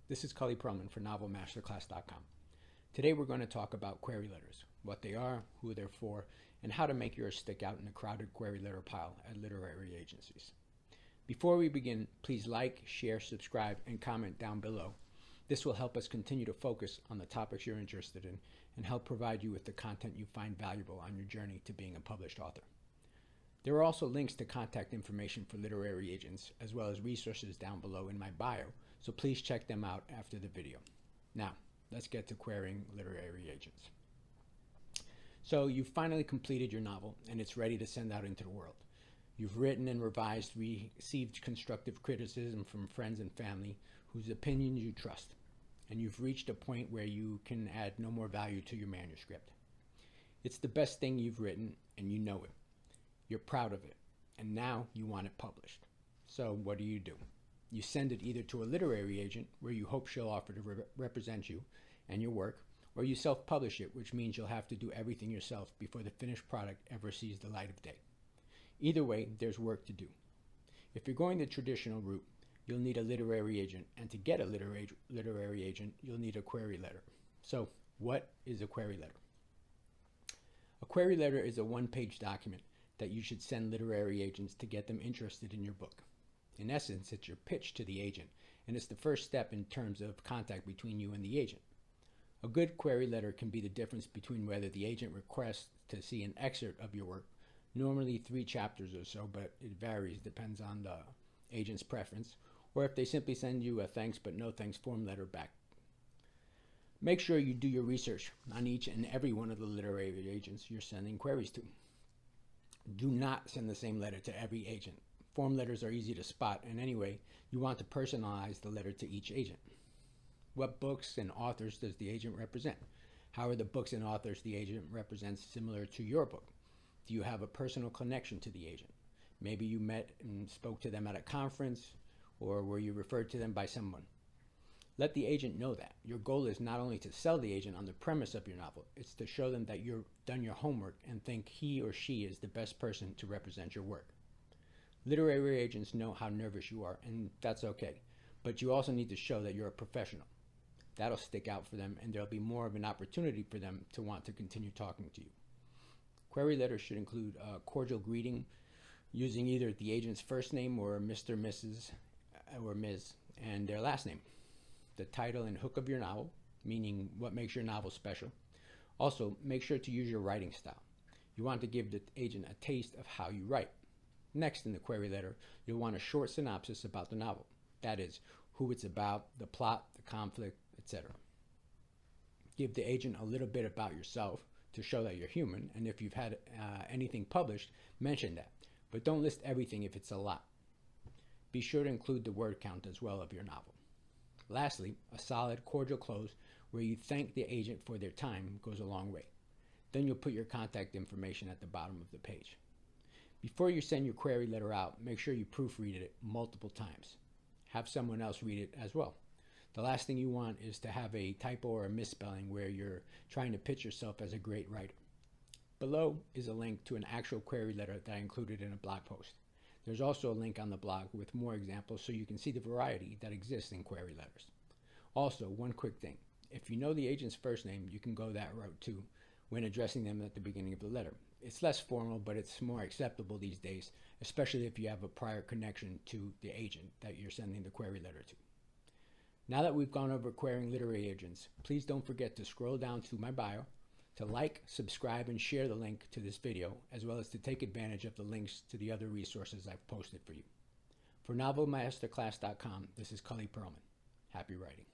This is Cully Perlman for NovelMasterclass.com. Today we're going to talk about query letters, what they are, who they're for, and how to make yours stick out in a crowded query letter pile at literary agencies. Before we begin, please like, share, subscribe, and comment down below. This will help us continue to focus on the topics you're interested in and help provide you with the content you find valuable on your journey to being a published author. There are also links to contact information for literary agents, as well as resources down below in my bio, so please check them out after the video. Now, let's get to querying literary agents. So you've finally completed your novel, and it's ready to send out into the world. You've written and revised, received constructive criticism from friends and family whose opinions you trust, and you've reached a point where you can add no more value to your manuscript. It's the best thing you've written, and you know it. You're proud of it, and now you want it published. So what do? You send it either to a literary agent, where you hope she'll offer to represent you and your work, or you self-publish it, which means you'll have to do everything yourself before the finished product ever sees the light of day. Either way, there's work to do. If you're going the traditional route, you'll need a literary agent, and to get a literary agent, you'll need a query letter. So what is a query letter? A query letter is a one-page document that you should send literary agents to get them interested in your book. In essence, it's your pitch to the agent, and it's the first step in terms of contact between you and the agent. A good query letter can be the difference between whether the agent requests to see an excerpt of your work, normally 3 chapters or so, but it varies, depends on the agent's preference, or if they simply send you a thanks but no thanks form letter back. Make sure you do your research on each and every one of the literary agents you're sending queries to. Do not send the same letter to every agent. Form letters are easy to spot, and anyway, you want to personalize the letter to each agent. What books and authors does the agent represent? How are the books and authors the agent represents similar to your book? Do you have a personal connection to the agent? Maybe you met and spoke to them at a conference, or were you referred to them by someone? Let the agent know that. Your goal is not only to sell the agent on the premise of your novel, it's to show them that you've done your homework and think he or she is the best person to represent your work. Literary agents know how nervous you are, and that's okay, but you also need to show that you're a professional. That'll stick out for them, and there'll be more of an opportunity for them to want to continue talking to you. Query letters should include a cordial greeting using either the agent's first name or Mr., Mrs., or Ms., and their last name. The title and hook of your novel, meaning what makes your novel special. Also, make sure to use your writing style. You want to give the agent a taste of how you write. Next, in the query letter, you'll want a short synopsis about the novel. That is, who it's about, the plot, the conflict, etc. Give the agent a little bit about yourself to show that you're human, and if you've had anything published, mention that. But don't list everything if it's a lot. Be sure to include the word count as well of your novel. Lastly, a solid, cordial close where you thank the agent for their time goes a long way. Then you'll put your contact information at the bottom of the page. Before you send your query letter out, make sure you proofread it multiple times. Have someone else read it as well. The last thing you want is to have a typo or a misspelling where you're trying to pitch yourself as a great writer. Below is a link to an actual query letter that I included in a blog post. There's also a link on the blog with more examples so you can see the variety that exists in query letters. Also, one quick thing. If you know the agent's first name, you can go that route too when addressing them at the beginning of the letter. It's less formal, but it's more acceptable these days, especially if you have a prior connection to the agent that you're sending the query letter to. Now that we've gone over querying literary agents, please don't forget to scroll down to my bio to like, subscribe, and share the link to this video, as well as to take advantage of the links to the other resources I've posted for you. For NovelMasterclass.com, this is Cully Perlman. Happy writing.